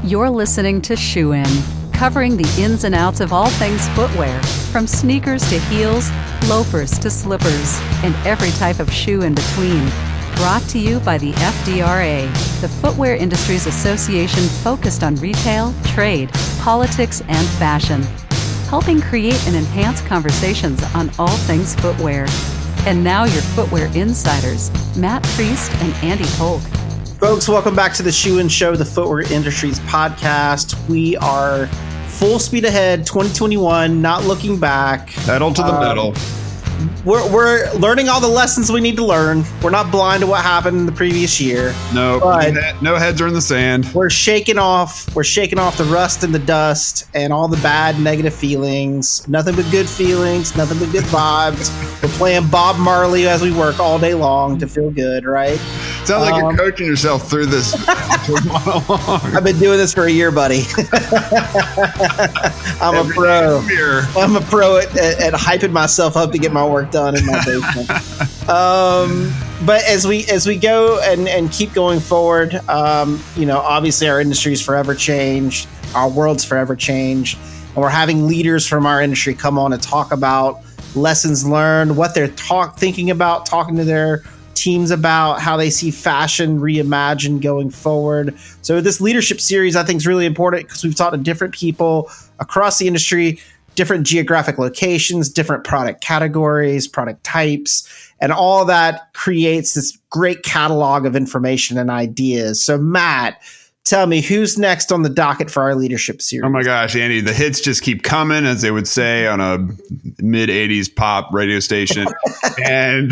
You're listening to Shoe In, covering the ins and outs of all things footwear, from sneakers to heels, loafers to slippers, and every type of shoe in between. Brought to you by the FDRA, the Footwear Industries Association focused on retail, trade, politics, and fashion, helping create and enhance conversations on all things footwear. And now your footwear insiders, Matt Priest and Andy Polk. Folks, welcome back to the Shoe In Show, the Footwear Industries podcast. We are full speed ahead, 2021, not looking back. Pedal to the metal. We're learning all the lessons we need to learn. We're not blind to what happened in the previous year. No heads are in the sand. We're shaking off the rust and the dust and all the bad negative feelings. Nothing but good feelings, nothing but good vibes. We're playing Bob Marley as we work all day long to feel good, right? Sounds like you're coaching yourself through this. I've been doing this for a year, buddy. I'm a pro at hyping myself up to get my work done in my basement. But as we go and keep going forward, obviously our industry's forever changed, our world's forever changed, and we're having leaders from our industry come on and talk about lessons learned, what they're thinking about, talking to their teams about how they see fashion reimagined going forward. So this leadership series, I think, is really important because we've talked to different people across the industry, different geographic locations, different product categories, product types, and all that creates this great catalog of information and ideas. So Matt, tell me, who's next on the docket for our leadership series? Oh my gosh, Andy, the hits just keep coming, as they would say on a mid-'80s pop radio station. And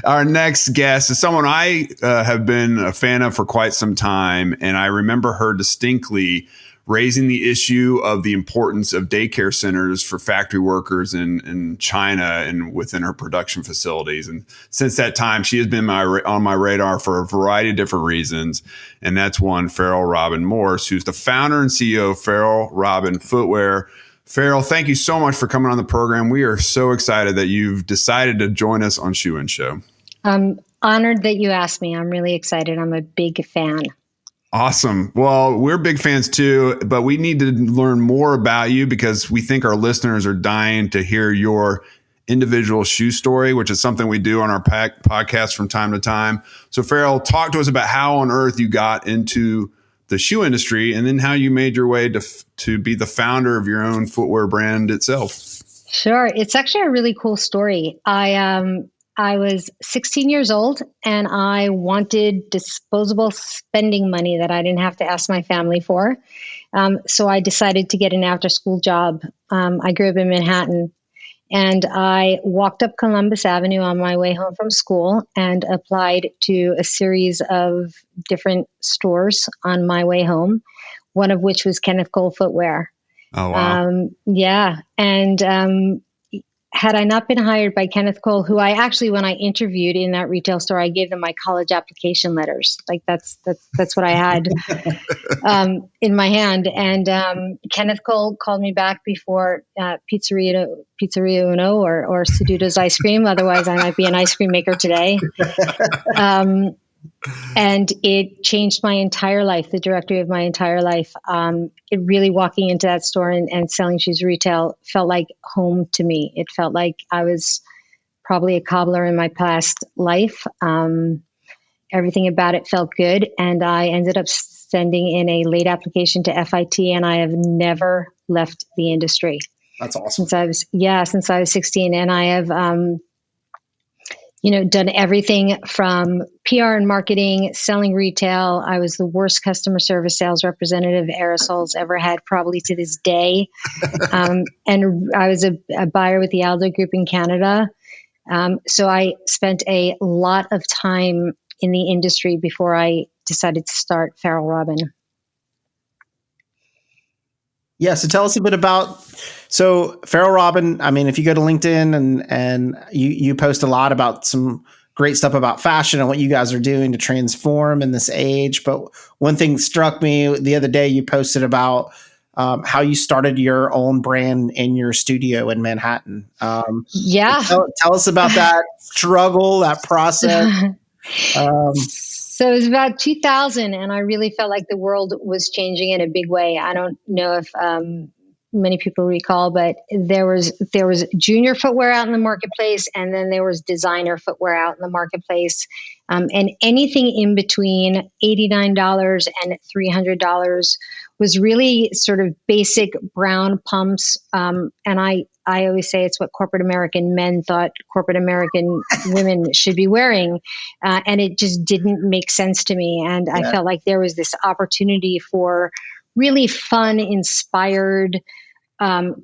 our next guest is someone I have been a fan of for quite some time, and I remember her distinctly raising the issue of the importance of daycare centers for factory workers in China and within her production facilities. And since that time, she has been on my radar for a variety of different reasons. And that's one, Faryl Morse, who's the founder and CEO of Farylrobin Footwear. Faryl, thank you so much for coming on the program. We are so excited that you've decided to join us on Shoe In Show. I'm honored that you asked me. I'm really excited. I'm a big fan. Awesome. Well, we're big fans too, but we need to learn more about you because we think our listeners are dying to hear your individual shoe story, which is something we do on our podcast from time to time. So Faryl, talk to us about how on earth you got into the shoe industry and then how you made your way to be the founder of your own footwear brand itself. Sure. It's actually a really cool story. I was 16 years old and I wanted disposable spending money that I didn't have to ask my family for. So I decided to get an after-school job. I grew up in Manhattan and I walked up Columbus Avenue on my way home from school and applied to a series of different stores on my way home, one of which was Kenneth Cole Footwear. Oh, wow. Yeah. And had I not been hired by Kenneth Cole, who I actually, when I interviewed in that retail store, I gave them my college application letters. Like that's what I had in my hand. And Kenneth Cole called me back before Pizzeria Uno or Seduto's ice cream. Otherwise, I might be an ice cream maker today. And it changed my entire life, the directory of my entire life. It really, walking into that store and selling shoes retail felt like home to me. It felt like I was probably a cobbler in my past life. Everything about it felt good. And I ended up sending in a late application to FIT, and I have never left the industry. That's awesome. Since I was 16. And I have, done everything from PR and marketing, selling retail. I was the worst customer service sales representative Aerosol's ever had, probably to this day. And I was a buyer with the Aldo Group in Canada. So I spent a lot of time in the industry before I decided to start Farylrobin. Yeah, so tell us a bit about Farylrobin. I mean, if you go to LinkedIn and you post a lot about some great stuff about fashion and what you guys are doing to transform in this age. But one thing struck me the other day, you posted about how you started your own brand in your studio in Manhattan. Yeah. Tell us about that struggle, that process. So it was about 2000, and I really felt like the world was changing in a big way. I don't know if many people recall, but there was junior footwear out in the marketplace, and then there was designer footwear out in the marketplace, and anything in between $89 and $300 was really sort of basic brown pumps. And I always say it's what corporate American men thought corporate American women should be wearing. And it just didn't make sense to me. And I felt like there was this opportunity for really fun, inspired,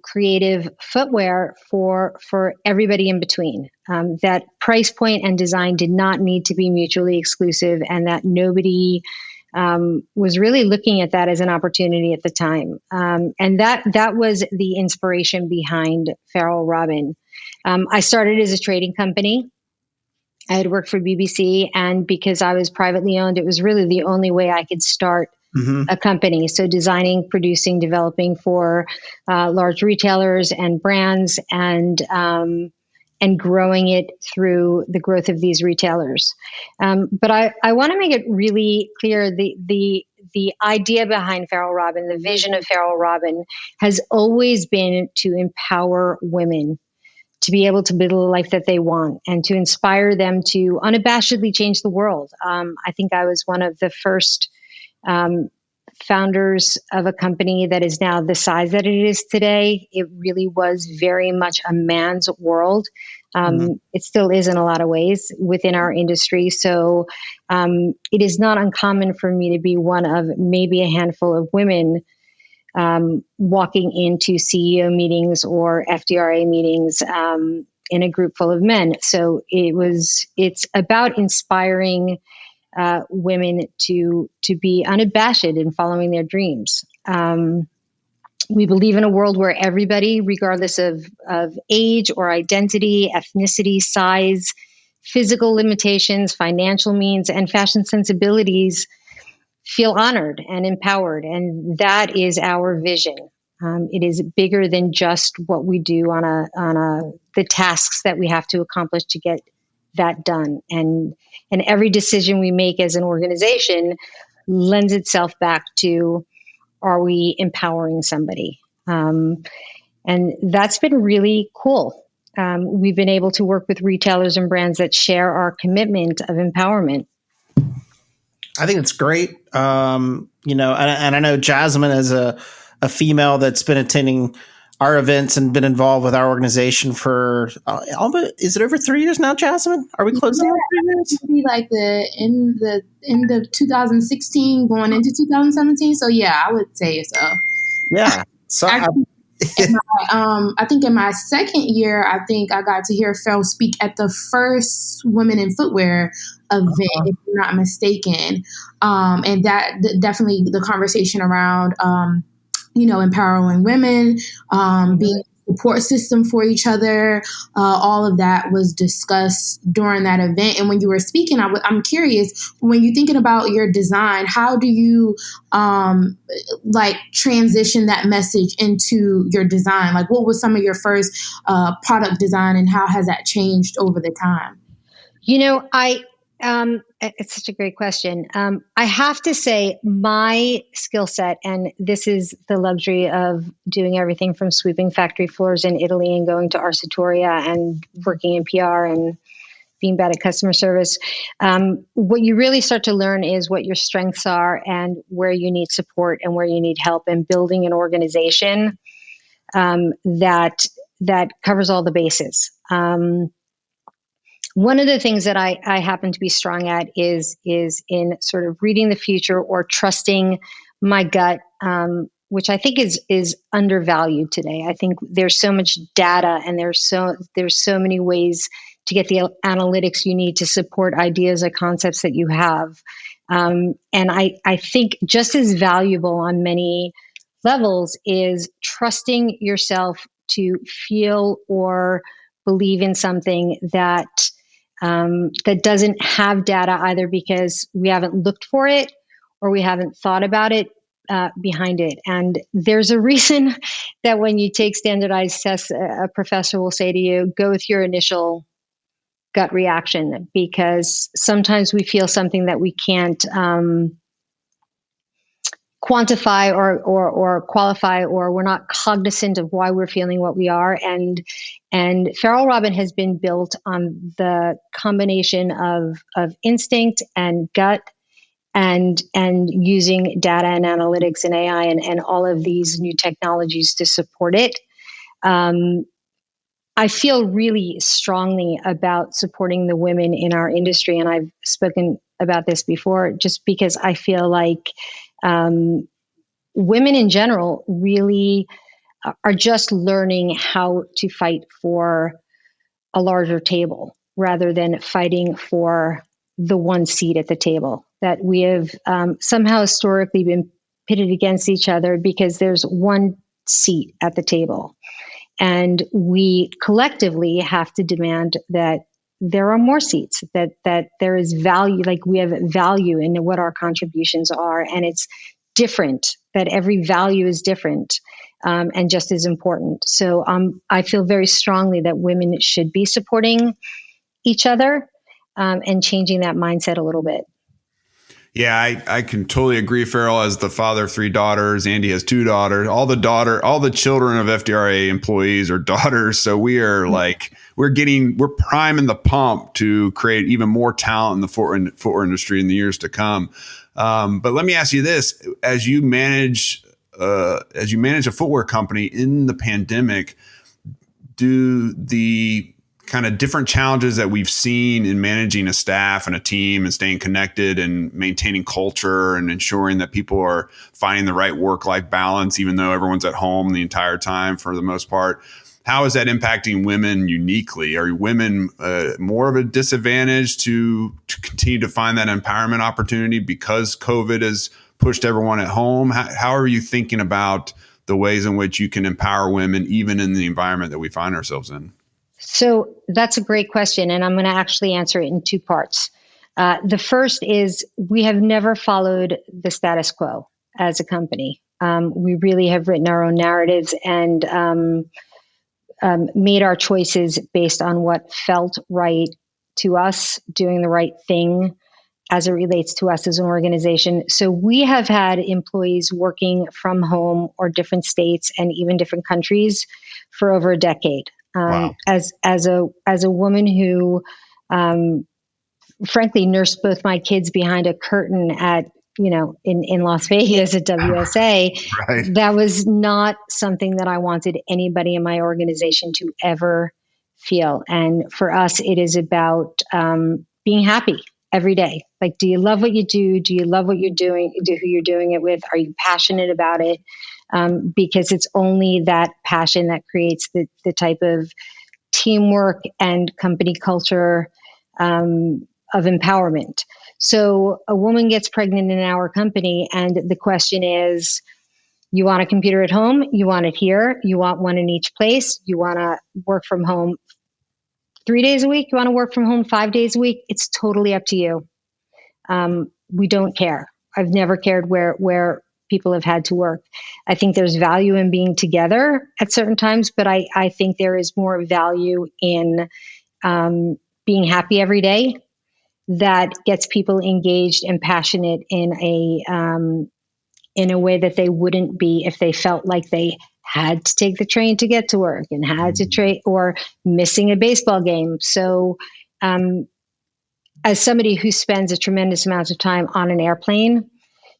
creative footwear for everybody in between. That price point and design did not need to be mutually exclusive, and that nobody was really looking at that as an opportunity at the time. And that was the inspiration behind Farylrobin. I started as a trading company. I had worked for BBC, and because I was privately owned, it was really the only way I could start a company. So designing, producing, developing for large retailers and brands, and growing it through the growth of these retailers. But I want to make it really clear, the idea behind Farylrobin, the vision of Farylrobin, has always been to empower women to be able to build a life that they want, and to inspire them to unabashedly change the world. I think I was one of the first founders of a company that is now the size that it is today. It really was very much a man's world. It still is in a lot of ways within our industry. So it is not uncommon for me to be one of maybe a handful of women walking into CEO meetings or FDRA meetings in a group full of men. So it's about inspiring women to be unabashed in following their dreams. We believe in a world where everybody, regardless of age or identity, ethnicity, size, physical limitations, financial means, and fashion sensibilities, feel honored and empowered. And that is our vision. It is bigger than just what we do on the tasks that we have to accomplish to get that done. And every decision we make as an organization lends itself back to, are we empowering somebody? And that's been really cool. We've been able to work with retailers and brands that share our commitment of empowerment. I think it's great. And I know Jasmine is a female that's been attending our events and been involved with our organization for almost, is it over 3 years now, Jasmine? Are we closing on 3 years? Be like the end of 2016 going into 2017. So yeah, I would say so. Yeah. So I think in my second year, I think I got to hear Faryl speak at the first Women in Footwear event, if I'm not mistaken. And that definitely the conversation around, empowering women, being a support system for each other, all of that was discussed during that event. And when you were speaking, I'm curious, when you're thinking about your design, how do you transition that message into your design? Like, what was some of your first product design, and how has that changed over the time? It's such a great question. I have to say my skill set, and this is the luxury of doing everything from sweeping factory floors in Italy and going to Arcitoria and working in PR and being bad at customer service. What you really start to learn is what your strengths are and where you need support and where you need help, and building an organization that covers all the bases. One of the things that I happen to be strong at is in sort of reading the future or trusting my gut, which I think is undervalued today. I think there's so much data, and there's so many ways to get the analytics you need to support ideas or concepts that you have. And I think just as valuable on many levels is trusting yourself to feel or believe in something that doesn't have data, either because we haven't looked for it or we haven't thought about it behind it. And there's a reason that when you take standardized tests, a professor will say to you, go with your initial gut reaction, because sometimes we feel something that we can't quantify or qualify, or we're not cognizant of why we're feeling what we are. And Farylrobin has been built on the combination of instinct and gut and using data and analytics and AI and all of these new technologies to support it. I feel really strongly about supporting the women in our industry, and I've spoken about this before, just because I feel like women in general really are just learning how to fight for a larger table rather than fighting for the one seat at the table. That we have somehow historically been pitted against each other because there's one seat at the table. And we collectively have to demand that there are more seats, that there is value, like we have value in what our contributions are. And it's different, that every value is different and just as important. So I feel very strongly that women should be supporting each other and changing that mindset a little bit. Yeah, I can totally agree. Faryl, as the father of 3 daughters, Andy has 2 daughters. All the children of FDRA employees are daughters. So we are we're priming the pump to create even more talent in the footwear industry in the years to come. But let me ask you this: as you manage a footwear company in the pandemic, do the kind of different challenges that we've seen in managing a staff and a team and staying connected and maintaining culture and ensuring that people are finding the right work-life balance, even though everyone's at home the entire time for the most part, how is that impacting women uniquely? Are women more of a disadvantage to continue to find that empowerment opportunity because COVID has pushed everyone at home? How are you thinking about the ways in which you can empower women, even in the environment that we find ourselves in? So that's a great question, and I'm going to actually answer it in 2 parts. The first is we have never followed the status quo as a company. We really have written our own narratives and made our choices based on what felt right to us, doing the right thing as it relates to us as an organization. So we have had employees working from home or different states and even different countries for over a decade. Wow. As a woman who, frankly, nursed both my kids behind a curtain at, in Las Vegas at WSA, Right. that was not something that I wanted anybody in my organization to ever feel. And for us, it is about being happy every day. Like, do you love what you do? Do you love what you're doing? Do who you're doing it with? Are you passionate about it? Because it's only that passion that creates the type of teamwork and company culture of empowerment. So a woman gets pregnant in our company, and the question is, you want a computer at home? You want it here? You want one in each place? You want to work from home 3 days a week? You want to work from home 5 days a week? It's totally up to you. We don't care. I've never cared where people have had to work. I think there's value in being together at certain times, but I think there is more value in being happy every day that gets people engaged and passionate in a way that they wouldn't be if they felt like they had to take the train to get to work and had to train or missing a baseball game. So as somebody who spends a tremendous amount of time on an airplane,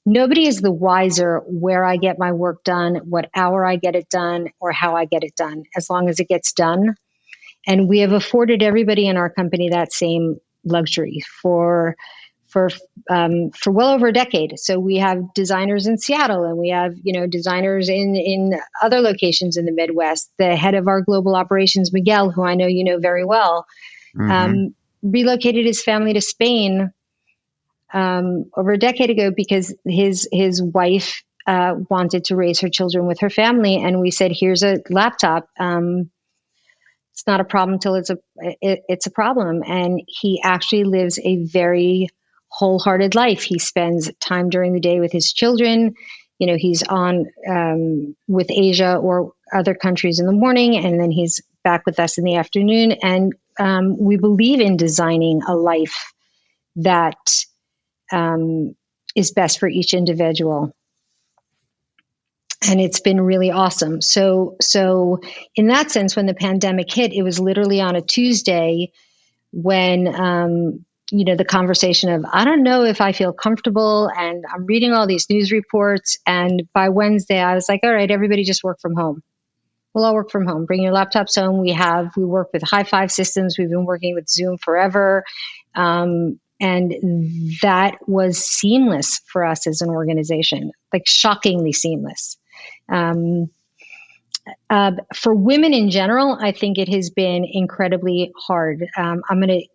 nobody is the wiser where I get my work done, what hour I get it done, or how I get it done, as long as it gets done. And we have afforded everybody in our company that same luxury for well over a decade. So we have designers in Seattle, and we have designers in other locations in the Midwest. The head of our global operations, Miguel, who I know you know very well, relocated his family to Spain over a decade ago because his wife wanted to raise her children with her family, and we said, "Here's a laptop. It's not a problem till it's a problem." And he actually lives a very wholehearted life. He spends time during the day with his children. He's on with Asia or other countries in the morning, and then he's back with us in the afternoon. And we believe in designing a life that is best for each individual. And it's been really awesome. So in that sense, when the pandemic hit, it was literally on a Tuesday when, the conversation of, I don't know if I feel comfortable, and I'm reading all these news reports. And by Wednesday, I was like, all right, everybody just work from home. We'll all work from home. Bring your laptops home. We work with high five systems. We've been working with Zoom forever. And that was seamless for us as an organization, like shockingly seamless. For women in general, I think it has been incredibly hard. I'm going to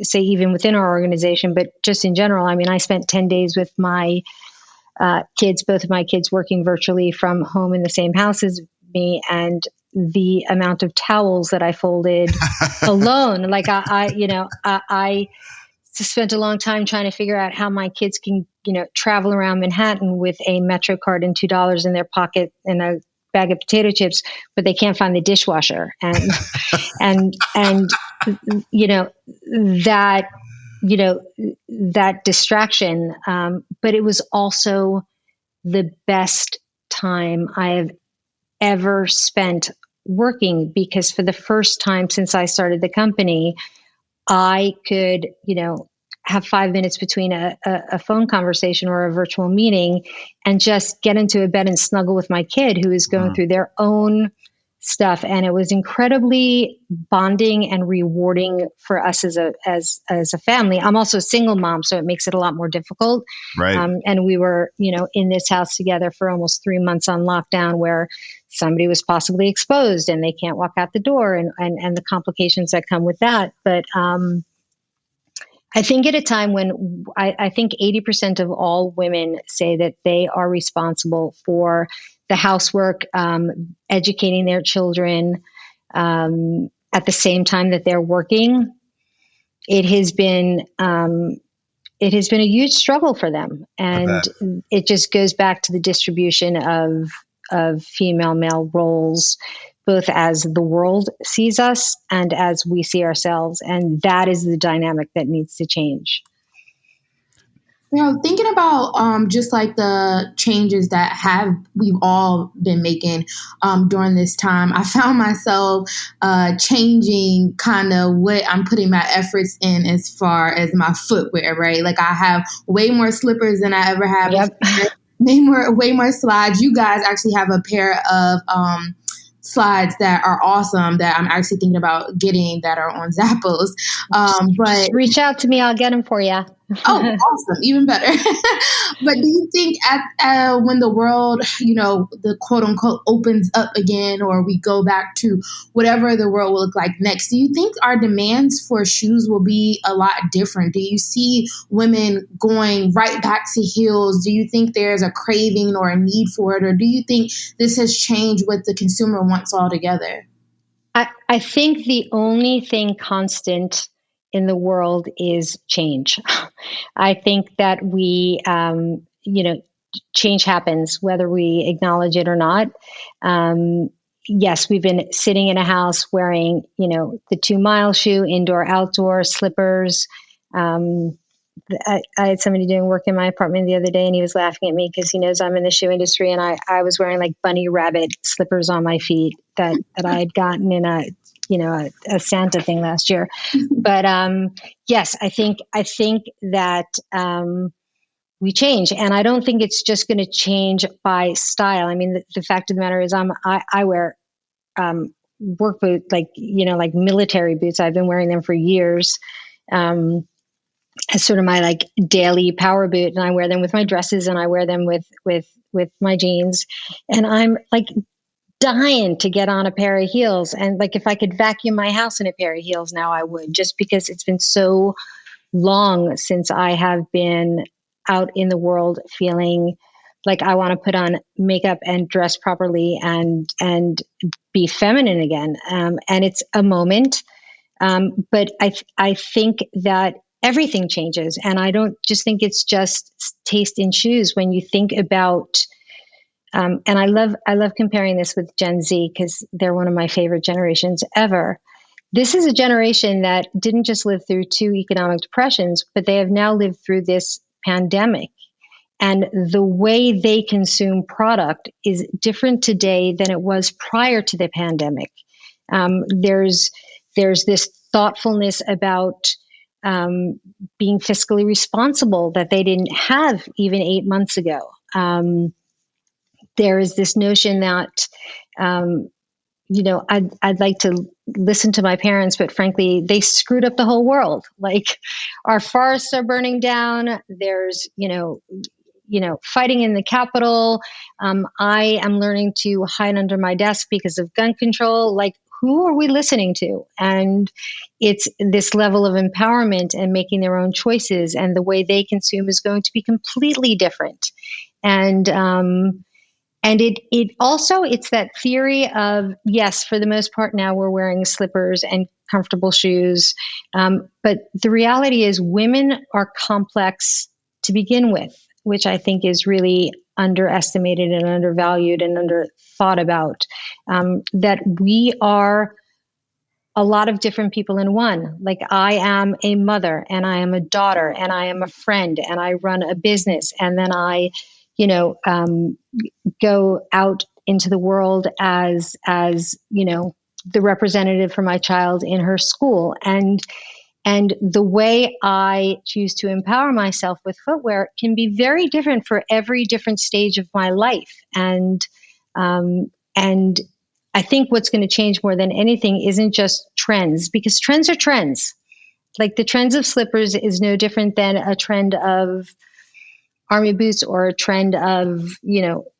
say even within our organization, but just in general, I mean, I spent 10 days with my kids, both of my kids working virtually from home in the same house as me, and the amount of towels that I folded alone. Like I spent a long time trying to figure out how my kids can, travel around Manhattan with a Metro card and $2 in their pocket and a bag of potato chips, but they can't find the dishwasher. And, that distraction. But it was also the best time I have ever spent working, because for the first time since I started the company, I could, have 5 minutes between a phone conversation or a virtual meeting and just get into a bed and snuggle with my kid who is going through their own stuff. And it was incredibly bonding and rewarding for us as a family. I'm also a single mom, so it makes it a lot more difficult. Right. And we were, in this house together for almost 3 months on lockdown, where somebody was possibly exposed and they can't walk out the door, and the complications that come with that. But, I think at a time when I think 80% of all women say that they are responsible for the housework, educating their children, at the same time that they're working, it has been a huge struggle for them. And it just goes back to the distribution of female-male roles, both as the world sees us and as we see ourselves. And that is the dynamic that needs to change. Thinking about just like the changes that we've all been making during this time, I found myself changing kind of what I'm putting my efforts in as far as my footwear, right? Like I have way more slippers than I ever have. Yep. Way more slides. You guys actually have a pair of slides that are awesome that I'm actually thinking about getting, that are on Zappos. But reach out to me. I'll get them for you. Oh, awesome. Even better. But do you think when the world, the quote unquote opens up again, or we go back to whatever the world will look like next, do you think our demands for shoes will be a lot different? Do you see women going right back to heels? Do you think there's a craving or a need for it? Or do you think this has changed what the consumer wants altogether? I think the only thing constant in the world is change. I think that we, change happens whether we acknowledge it or not. Yes, we've been sitting in a house wearing, the 2 mile shoe, indoor, outdoor, slippers. I had somebody doing work in my apartment the other day, and he was laughing at me because he knows I'm in the shoe industry, and I was wearing like bunny rabbit slippers on my feet that I had gotten in a Santa thing last year. But yes, I think that we change, and I don't think it's just going to change by style. I mean, the fact of the matter is, I wear work boots, like military boots. I've been wearing them for years. As sort of my like daily power boot, and I wear them with my dresses, and I wear them with my jeans, and I'm like dying to get on a pair of heels. And like, if I could vacuum my house in a pair of heels now, I would, just because it's been so long since I have been out in the world feeling like I want to put on makeup and dress properly and be feminine again. And it's a moment. But I think that everything changes. And I don't just think it's just taste in shoes. When you think about, and I love comparing this with Gen Z, because they're one of my favorite generations ever. this is a generation that didn't just live through 2 economic depressions, but they have now lived through this pandemic. And the way they consume product is different today than it was prior to the pandemic. There's this thoughtfulness about being fiscally responsible that they didn't have even 8 months ago. There is this notion that, I'd like to listen to my parents, but frankly, they screwed up the whole world. Like, our forests are burning down. There's, fighting in the Capitol. I am learning to hide under my desk because of gun control. Like, who are we listening to? And it's this level of empowerment and making their own choices, and the way they consume is going to be completely different. And it also, it's that theory of, yes, for the most part now we're wearing slippers and comfortable shoes. But the reality is women are complex to begin with, which I think is really underestimated and undervalued and underthought about. That we are a lot of different people in one. Like, I am a mother, and I am a daughter, and I am a friend, and I run a business, and then I go out into the world as the representative for my child in her school. And the way I choose to empower myself with footwear can be very different for every different stage of my life. And I think what's going to change more than anything isn't just trends, because trends are trends. Like, the trends of slippers is no different than a trend of army boots or a trend of,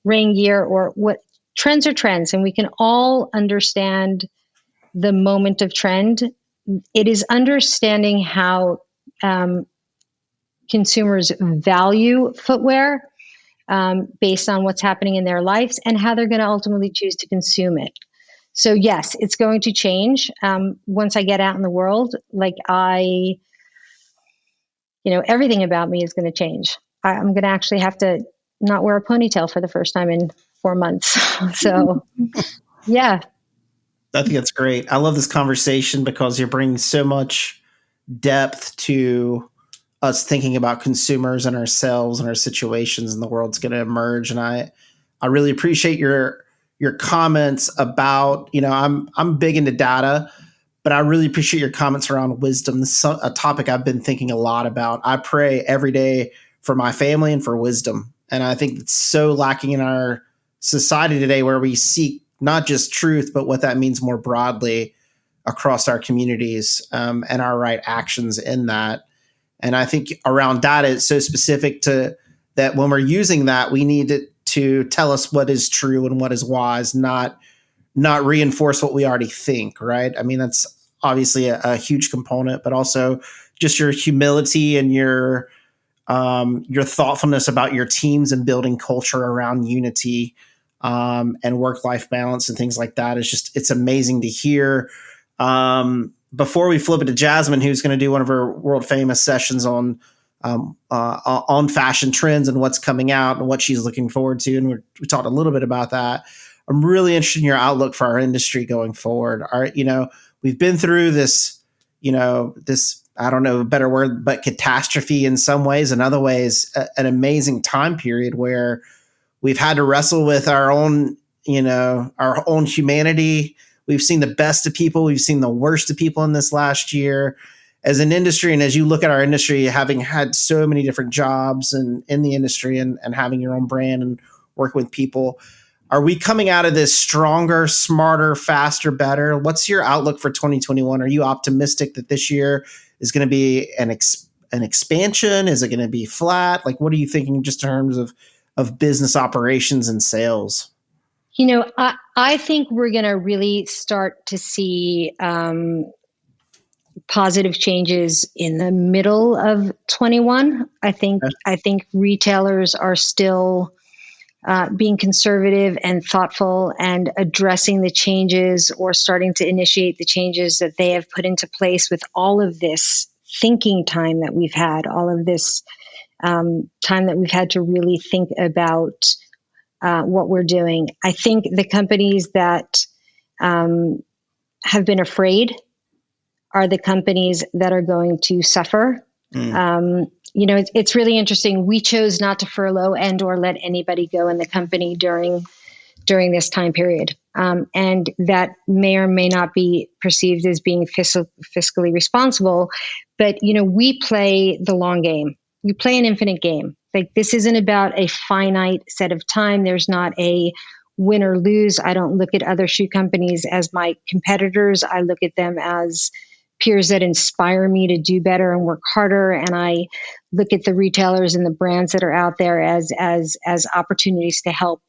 rain gear, or what. Trends are trends, and we can all understand the moment of trend. It is understanding how consumers value footwear based on what's happening in their lives and how they're going to ultimately choose to consume it. So yes, it's going to change once I get out in the world. Like, everything about me is going to change. I'm going to actually have to not wear a ponytail for the first time in 4 months. So, yeah. I think that's great. I love this conversation because you're bringing so much depth to us thinking about consumers and ourselves and our situations, and the world's going to emerge. And I really appreciate your comments about, I'm big into data, but I really appreciate your comments around wisdom. This is a topic I've been thinking a lot about. I pray every day for my family and for wisdom. And I think it's so lacking in our society today, where we seek not just truth, but what that means more broadly across our communities, and our right actions in that. And I think around data, it's so specific to that when we're using that, we need it to tell us what is true and what is wise, not reinforce what we already think, right? I mean, that's obviously a huge component, but also just your humility and your thoughtfulness about your teams and building culture around unity and work-life balance and things like that is just, it's amazing to hear. Before we flip it to Jasmine, who's going to do one of her world famous sessions on fashion trends and what's coming out and what she's looking forward to, and we talked a little bit about that. I'm really interested in your outlook for our industry going forward. We've been through this, I don't know a better word, but catastrophe in some ways. In other ways, an amazing time period where we've had to wrestle with our own humanity. We've seen the best of people. We've seen the worst of people in this last year as an industry. And as you look at our industry, having had so many different jobs and in the industry and having your own brand and working with people, are we coming out of this stronger, smarter, faster, better? What's your outlook for 2021? Are you optimistic that this year is going to be an expansion? Is it going to be flat? Like, what are you thinking just in terms of business operations and sales? I think we're going to really start to see positive changes in the middle of 21. I think retailers are still being conservative and thoughtful and addressing the changes or starting to initiate the changes that they have put into place with all of this thinking time that we've had, all of this time that we've had to really think about what we're doing. I think the companies that have been afraid are the companies that are going to suffer. It's really interesting. We chose not to furlough and or let anybody go in the company during this time period. And that may or may not be perceived as being fiscally responsible. But, we play the long game. We play an infinite game. Like, this isn't about a finite set of time. There's not a win or lose. I don't look at other shoe companies as my competitors. I look at them as peers that inspire me to do better and work harder. And I look at the retailers and the brands that are out there as opportunities to help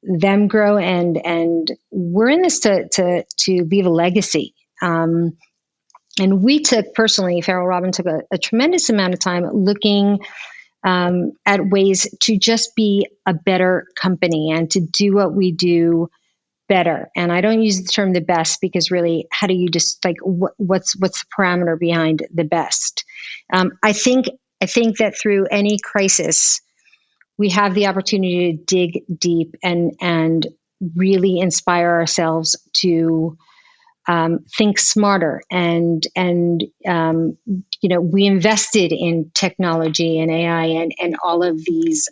them grow. And we're in this to leave a legacy. And we Farylrobin took a tremendous amount of time looking at ways to just be a better company and to do what we do better. And I don't use the term the best, because really, how do you just what's the parameter behind the best? I think that through any crisis, we have the opportunity to dig deep and really inspire ourselves to think smarter. And we invested in technology and AI and all of these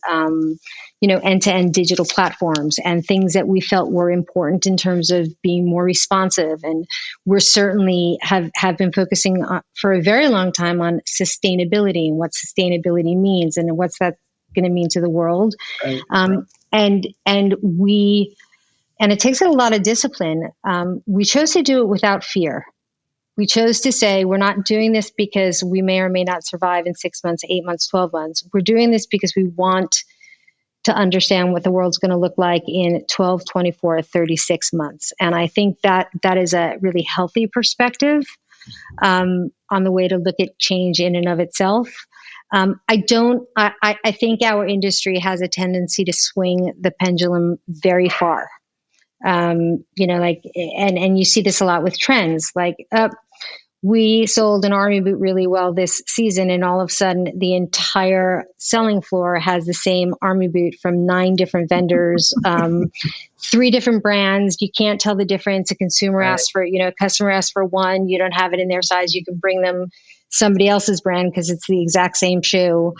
end-to-end digital platforms and things that we felt were important in terms of being more responsive. And we're certainly have been focusing for a very long time on sustainability and what sustainability means and what's that going to mean to the world. Right. And it takes a lot of discipline. We chose to do it without fear. We chose to say, we're not doing this because we may or may not survive in 6 months, 8 months, 12 months. We're doing this because we want to understand what the world's going to look like in 12, 24, 36 months. And I think that is a really healthy perspective on the way to look at change in and of itself. I think our industry has a tendency to swing the pendulum very far. And you see this a lot with trends, we sold an army boot really well this season, and all of a sudden the entire selling floor has the same army boot from 9 different vendors, 3 different brands. You can't tell the difference. A customer asks for one, you don't have it in their size. You can bring them somebody else's brand because it's the exact same shoe.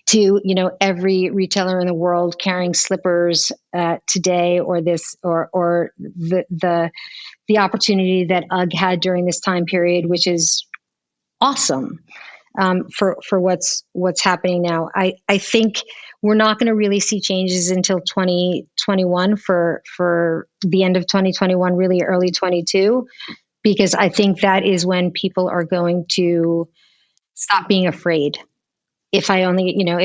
To every retailer in the world carrying slippers today, or the opportunity that UGG had during this time period, which is awesome for what's happening now. I think we're not going to really see changes until 2021 for the end of 2021, really early 22, because I think that is when people are going to stop being afraid. If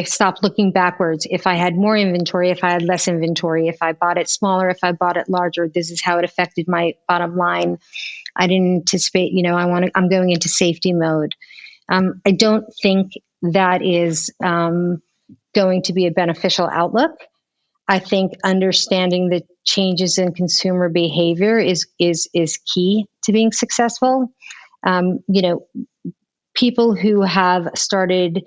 stop looking backwards, if I had more inventory, if I had less inventory, if I bought it smaller, if I bought it larger, this is how it affected my bottom line. I didn't anticipate, I'm going into safety mode. I don't think that is going to be a beneficial outlook. I think understanding the changes in consumer behavior is key to being successful. People who have started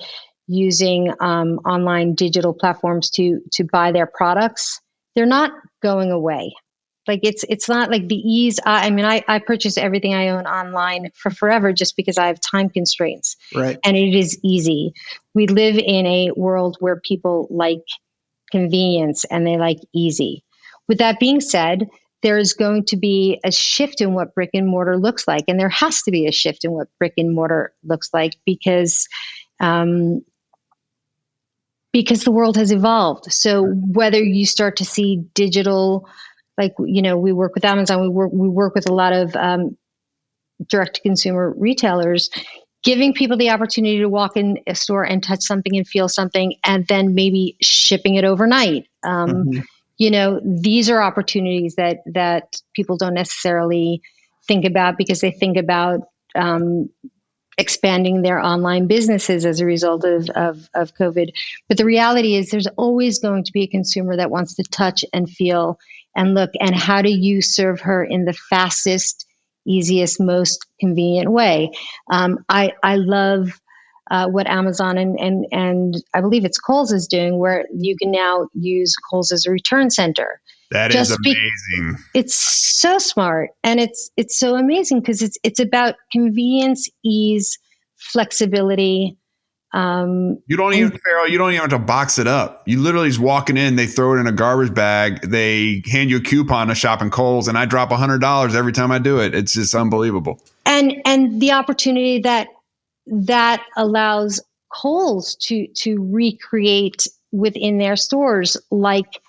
using online digital platforms to buy their products, they're not going away. It's not like the ease. I purchase everything I own online for forever just because I have time constraints. Right. And it is easy. We live in a world where people like convenience and they like easy. With that being said, there is going to be a shift in what brick and mortar looks like. And there has to be a shift in what brick and mortar looks like because the world has evolved. So whether you start to see digital, we work with Amazon, we work with a lot of direct-to-consumer retailers, giving people the opportunity to walk in a store and touch something and feel something, and then maybe shipping it overnight. These are opportunities that people don't necessarily think about because they think about expanding their online businesses as a result of COVID. But the reality is there's always going to be a consumer that wants to touch and feel and look, and how do you serve her in the fastest, easiest, most convenient way? I love what Amazon and I believe it's Kohl's is doing, where you can now use Kohl's as a return center. That is amazing. It's so smart, and it's so amazing because it's about convenience, ease, flexibility. You don't even have to box it up. You literally just walking in, they throw it in a garbage bag, they hand you a coupon to shop in Kohl's, and I drop $100 every time I do it. It's just unbelievable. And the opportunity that allows Kohl's to recreate within their stores, like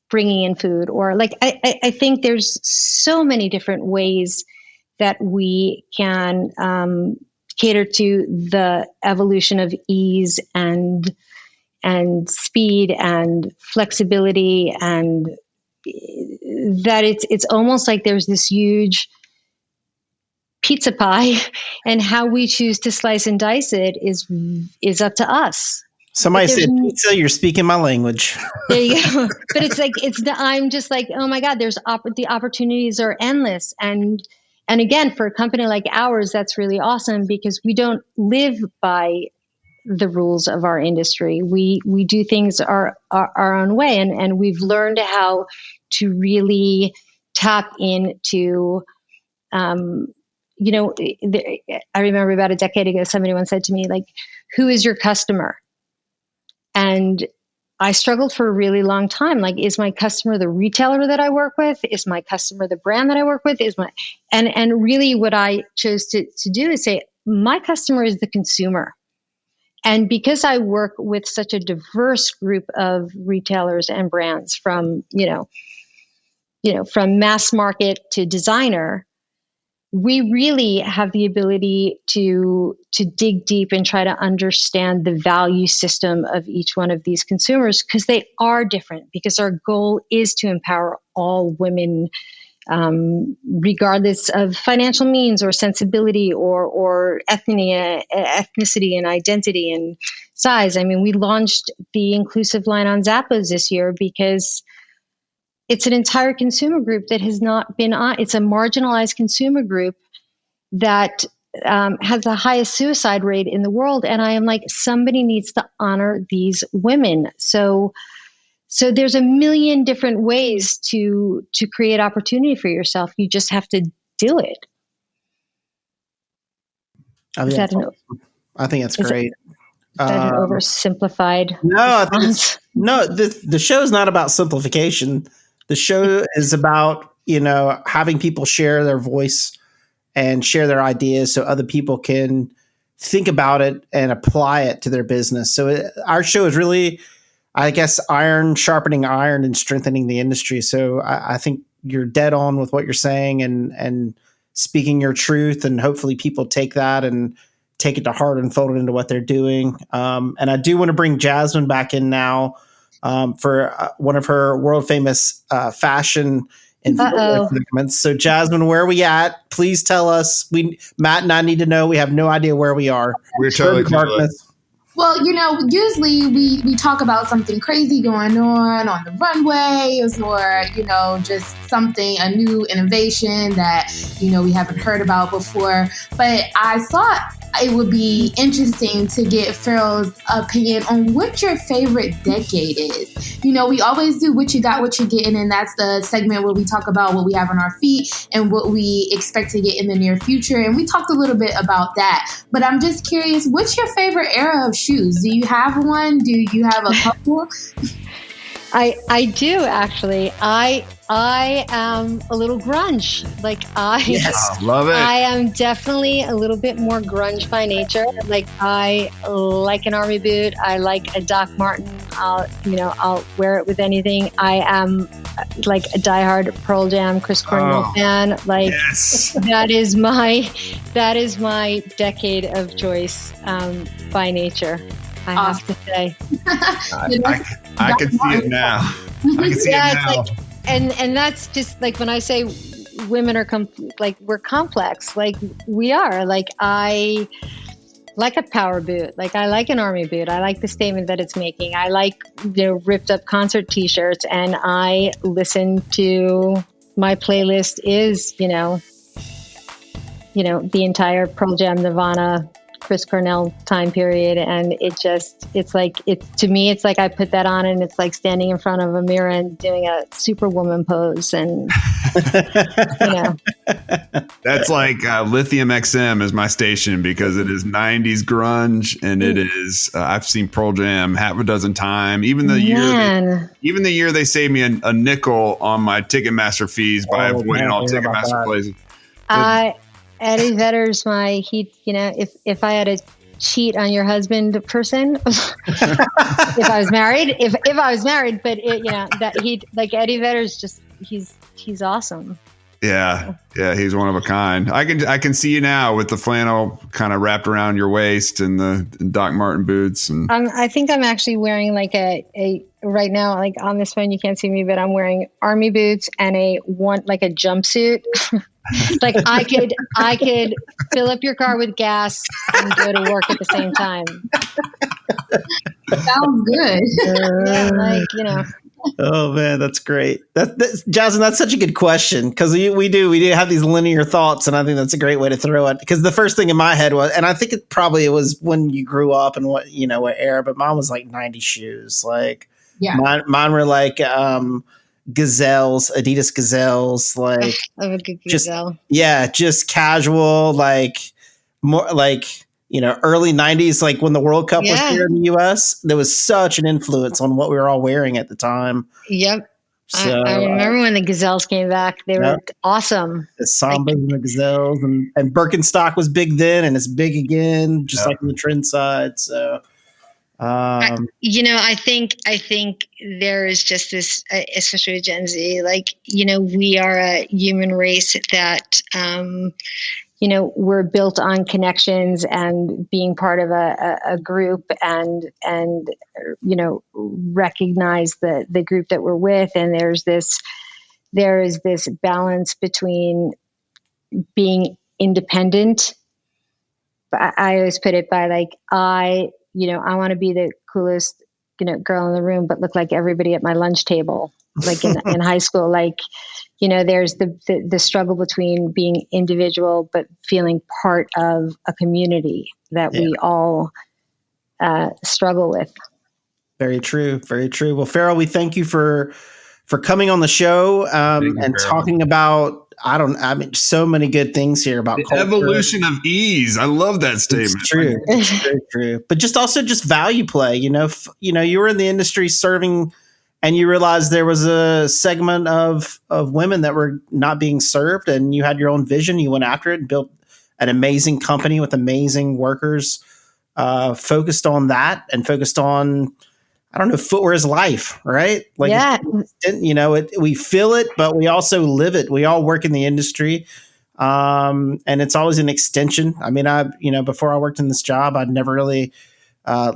bringing in food, or like I think there's so many different ways that we can cater to the evolution of ease and speed and flexibility, and that it's almost like there's this huge pizza pie, and how we choose to slice and dice it is up to us. Somebody said pizza, you're speaking my language. There you go. But it's like I'm just like, oh my God, the opportunities are endless. And again, for a company like ours, that's really awesome because we don't live by the rules of our industry. We do things our own way, and we've learned how to really tap into. I remember about a decade ago, somebody once said to me, like, "Who is your customer?" And I struggled for a really long time. Like, is my customer the retailer that I work with? Is my customer the brand that I work with? And really what I chose to do is say, my customer is the consumer. And because I work with such a diverse group of retailers and brands from mass market to designer, we really have the ability to dig deep and try to understand the value system of each one of these consumers, because they are different, because our goal is to empower all women, regardless of financial means or sensibility or ethnicity and identity and size. I mean, we launched the inclusive line on Zappos this year because it's an entire consumer group that has not been on. It's a marginalized consumer group that has the highest suicide rate in the world. And I am like, somebody needs to honor these women. So there's a million different ways to create opportunity for yourself. You just have to do it. I think that's great. Is that an oversimplified? No, the show is not about simplification. The show is about, having people share their voice and share their ideas so other people can think about it and apply it to their business. So our show is really, I guess, iron sharpening iron and strengthening the industry. So I think you're dead on with what you're saying and speaking your truth, and hopefully people take that and take it to heart and fold it into what they're doing. And I do want to bring Jasmine back in now for one of her world famous fashion and segments. So Jasmine, where are we at? Please tell us. Matt and I need to know. We have no idea where we are. We're totally clueless. Well, usually we talk about something crazy going on the runways, or, just something, a new innovation that, we haven't heard about before. But I thought it would be interesting to get Faryl's opinion on what your favorite decade is. We always do what you got, what you're getting, and that's the segment where we talk about what we have on our feet and what we expect to get in the near future. And we talked a little bit about that. But I'm just curious, what's your favorite era of shoes? Do you have one? Do you have a couple? I do, actually. I am a little grunge. Yes, love it. I am definitely a little bit more grunge by nature. Like, I like an army boot. I like a Doc Marten. I'll wear it with anything. I am like a diehard Pearl Jam, Chris Cornell fan. Like, yes. that is my decade of choice by nature, I have to say. I can see it now. I can see it now. And that's just like, when I say women are we're complex, like we are. Like, I like a power boot. Like, I like an army boot. I like the statement that it's making. I like ripped up concert t-shirts, and I listen to, my playlist is the entire Pearl Jam, Nirvana, Chris Cornell time period. And it's like I put that on and it's like standing in front of a mirror and doing a superwoman pose. And, That's like Lithium XM is my station because it is 90s grunge and it is, I've seen Pearl Jam half a dozen times. Even the year they saved me a nickel on my Ticketmaster fees by avoiding all Ticketmaster places. Eddie Vedder's if I had to cheat on your husband person, if I was married, but Eddie Vedder's just, he's awesome. Yeah, he's one of a kind. I can see you now with the flannel kind of wrapped around your waist and the Doc Marten boots. And I think I'm actually wearing like a right now, like on this phone you can't see me, but I'm wearing army boots and a jumpsuit. Like I could fill up your car with gas and go to work at the same time. Sounds good. Oh man, that's great. That's Jasmine, that's such a good question because we do have these linear thoughts, and I think that's a great way to throw it. Because the first thing in my head was, and I think it was when you grew up and what era, but mine was like 90s shoes. Like mine were like Gazelles, Adidas Gazelles, like a good gazelle. Just casual, like more like early 90s, like when the World Cup was here in the US, there was such an influence on what we were all wearing at the time. Yep. So, I remember when the Gazelles came back, they were awesome. The Sambas and the Gazelles and Birkenstock was big then and it's big again, just like on the trend side. So, I think there is just this, especially with Gen Z, we are a human race that, we're built on connections and being part of a group and recognize the group that we're with. And there is this balance between being independent. I always put it by I want to be the coolest, girl in the room, but look like everybody at my lunch table, like in high school, there's the struggle between being individual, but feeling part of a community that we all struggle with. Very true. Very true. Well, Faryl, we thank you for coming on the show and talking about, so many good things here about the evolution of ease. I love that statement. It's true. It's very true. But just value play, you were in the industry serving and you realized there was a segment of women that were not being served and you had your own vision. You went after it and built an amazing company with amazing workers, focused on that and focused on, footwear is life, right? We feel it, but we also live it. We all work in the industry. And it's always an extension. I mean, before I worked in this job, I'd never really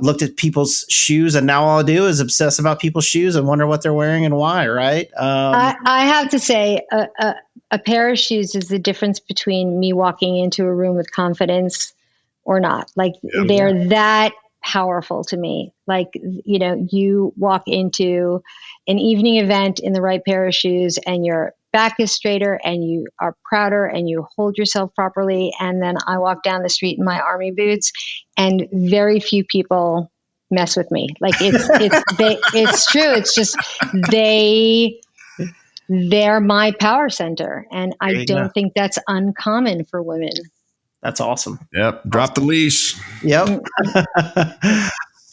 looked at people's shoes, and now all I do is obsess about people's shoes and wonder what they're wearing and why, right? I have to say a pair of shoes is the difference between me walking into a room with confidence or not. They're that powerful to me. You walk into an evening event in the right pair of shoes and your back is straighter and you are prouder and you hold yourself properly. And then I walk down the street in my army boots and very few people mess with me. It's true. It's just, they're my power center. And I don't think that's uncommon for women. That's awesome. Yep. Drop the leash. Yep.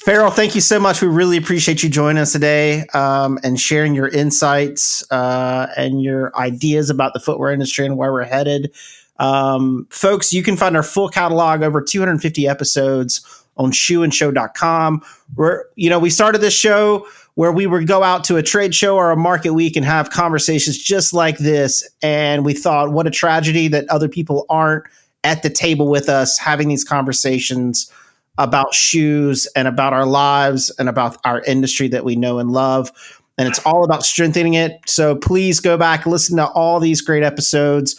Faryl, thank you so much. We really appreciate you joining us today and sharing your insights and your ideas about the footwear industry and where we're headed. Folks, you can find our full catalog, over 250 episodes on shoeandshow.com. We started this show where we would go out to a trade show or a market week and have conversations just like this. And we thought, what a tragedy that other people aren't at the table with us having these conversations about shoes and about our lives and about our industry that we know and love. And it's all about strengthening it. So please go back, listen to all these great episodes.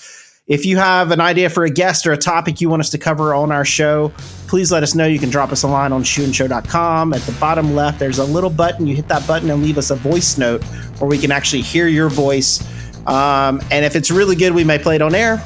If you have an idea for a guest or a topic you want us to cover on our show, please let us know. You can drop us a line on shoeandshow.com. At the bottom left, there's a little button. You hit that button and leave us a voice note where we can actually hear your voice. And if it's really good, we may play it on air.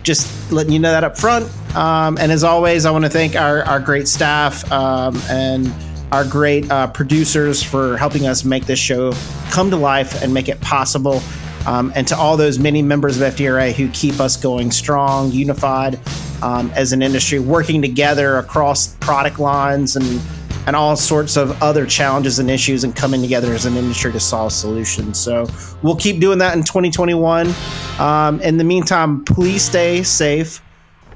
Just letting you know that up front. And as always, I want to thank our great staff and our great producers for helping us make this show come to life and make it possible. And to all those many members of FDRA who keep us going strong, unified as an industry, working together across product lines and all sorts of other challenges and issues, and coming together as an industry to solve solutions. So we'll keep doing that in 2021. In the meantime, please stay safe.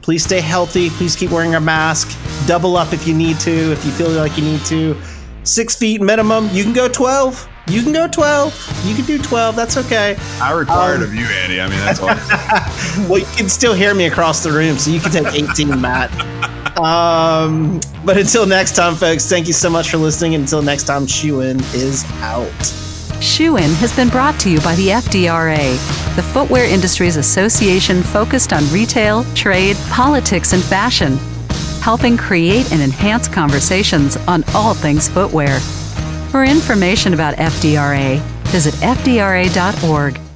Please stay healthy. Please keep wearing a mask. Double up if you need to, if you feel like you need to. 6 feet minimum. You can go 12. You can go 12. You can do 12. That's okay. I require it of you, Andy. I mean, that's all. Well, you can still hear me across the room, so you can take 18, Matt. But until next time, folks, thank you so much for listening. Until next time, Shoe In is out. Shoe In has been brought to you by the FDRA, the Footwear Industries Association focused on retail, trade, politics, and fashion, helping create and enhance conversations on all things footwear. For information about FDRA, visit fdra.org.